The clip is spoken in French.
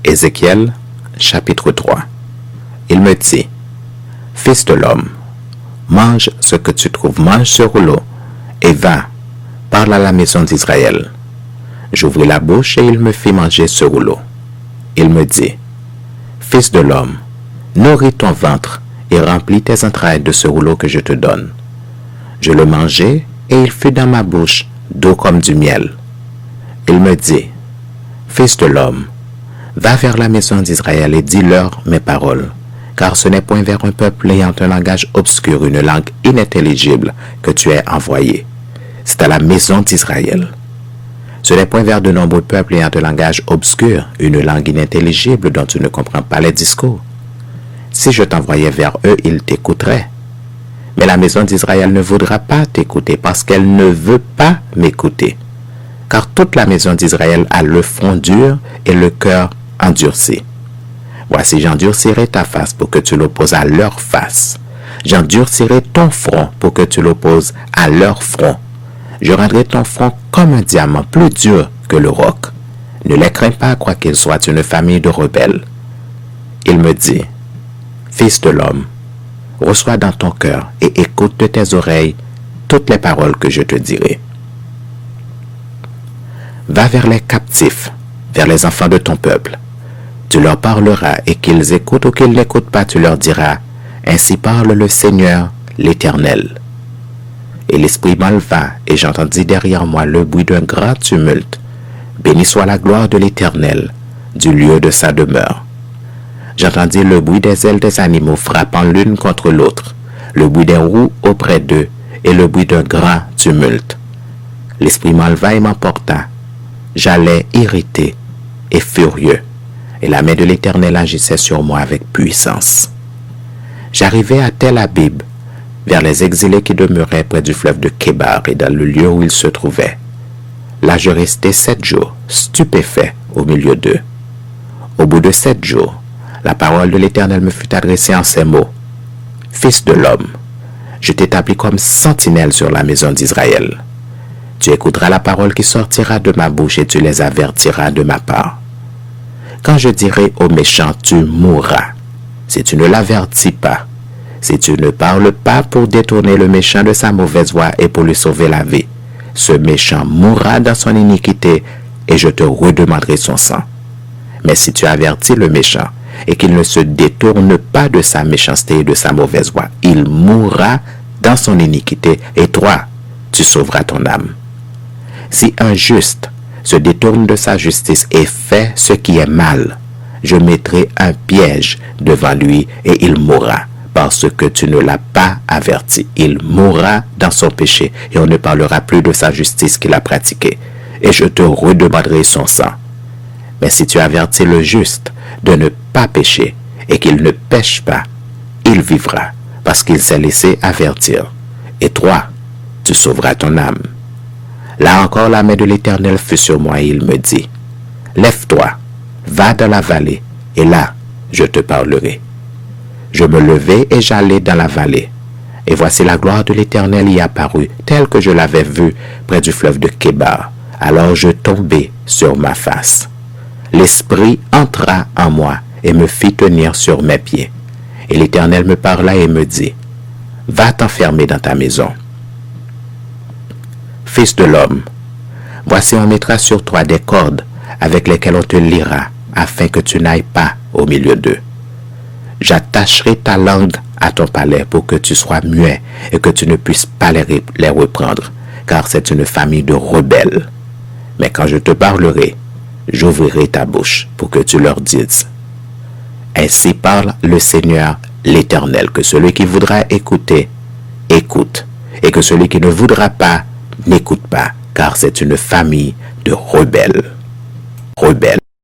Ézéchiel, chapitre 3. Il me dit, « Fils de l'homme, mange ce que tu trouves, mange ce rouleau, et va, parle à la maison d'Israël. » J'ouvris la bouche et il me fit manger ce rouleau. Il me dit, « Fils de l'homme, nourris ton ventre et remplis tes entrailles de ce rouleau que je te donne. » Je le mangeai et il fut dans ma bouche doux comme du miel. Il me dit, « Fils de l'homme, va vers la maison d'Israël et dis-leur mes paroles, car ce n'est point vers un peuple ayant un langage obscur, une langue inintelligible que tu es envoyé. C'est à la maison d'Israël. Ce n'est point vers de nombreux peuples ayant un langage obscur, une langue inintelligible dont tu ne comprends pas les discours. Si je t'envoyais vers eux, ils t'écouteraient. Mais la maison d'Israël ne voudra pas t'écouter parce qu'elle ne veut pas m'écouter. Car toute la maison d'Israël a le front dur et le cœur endurci. Voici, j'endurcirai ta face pour que tu l'opposes à leur face. J'endurcirai ton front pour que tu l'opposes à leur front. Je rendrai ton front comme un diamant, plus dur que le roc. Ne les crains pas, quoiqu'ils soient une famille de rebelles. Il me dit, « Fils de l'homme, reçois dans ton cœur et écoute de tes oreilles toutes les paroles que je te dirai. Va vers les captifs, vers les enfants de ton peuple. Tu leur parleras et qu'ils écoutent ou qu'ils n'écoutent pas, tu leur diras, ainsi parle le Seigneur, l'Éternel. » Et l'esprit m'enleva, et j'entendis derrière moi le bruit d'un grand tumulte. Béni soit la gloire de l'Éternel, du lieu de sa demeure. J'entendis le bruit des ailes des animaux frappant l'une contre l'autre, le bruit des roues auprès d'eux, et le bruit d'un grand tumulte. L'esprit m'enleva et m'emporta. J'allais irrité et furieux, et la main de l'Éternel agissait sur moi avec puissance. J'arrivai à Tel Abib, vers les exilés qui demeuraient près du fleuve de Kébar et dans le lieu où ils se trouvaient. Là je restai 7 jours, stupéfait au milieu d'eux. Au bout de 7 jours, la parole de l'Éternel me fut adressée en ces mots. « Fils de l'homme, je t'établis comme sentinelle sur la maison d'Israël. Tu écouteras la parole qui sortira de ma bouche et tu les avertiras de ma part. Quand je dirai au méchant, tu mourras, si tu ne l'avertis pas, si tu ne parles pas pour détourner le méchant de sa mauvaise voie et pour lui sauver la vie, ce méchant mourra dans son iniquité et je te redemanderai son sang. Mais si tu avertis le méchant et qu'il ne se détourne pas de sa méchanceté et de sa mauvaise voie, il mourra dans son iniquité et toi, tu sauveras ton âme. Si un juste se détourne de sa justice et fait ce qui est mal, je mettrai un piège devant lui et il mourra. Parce que tu ne l'as pas averti. Il mourra dans son péché et on ne parlera plus de sa justice qu'il a pratiquée. Et je te redemanderai son sang. Mais si tu avertis le juste de ne pas pécher et qu'il ne pêche pas, il vivra parce qu'il s'est laissé avertir. Et toi, tu sauveras ton âme. Là encore, la main de l'Éternel fut sur moi et il me dit, « Lève-toi, va dans la vallée et là, je te parlerai. » Je me levai et j'allai dans la vallée. Et voici la gloire de l'Éternel y apparut, telle que je l'avais vue près du fleuve de Kébar. Alors je tombai sur ma face. L'Esprit entra en moi et me fit tenir sur mes pieds. Et l'Éternel me parla et me dit, « Va t'enfermer dans ta maison. Fils de l'homme, voici on mettra sur toi des cordes avec lesquelles on te liera, afin que tu n'ailles pas au milieu d'eux. J'attacherai ta langue à ton palais pour que tu sois muet et que tu ne puisses pas les reprendre, car c'est une famille de rebelles. Mais quand je te parlerai, j'ouvrirai ta bouche pour que tu leur dises. Ainsi parle le Seigneur l'Éternel, que celui qui voudra écouter, écoute, et que celui qui ne voudra pas, n'écoute pas, car c'est une famille de rebelles. Rebelles.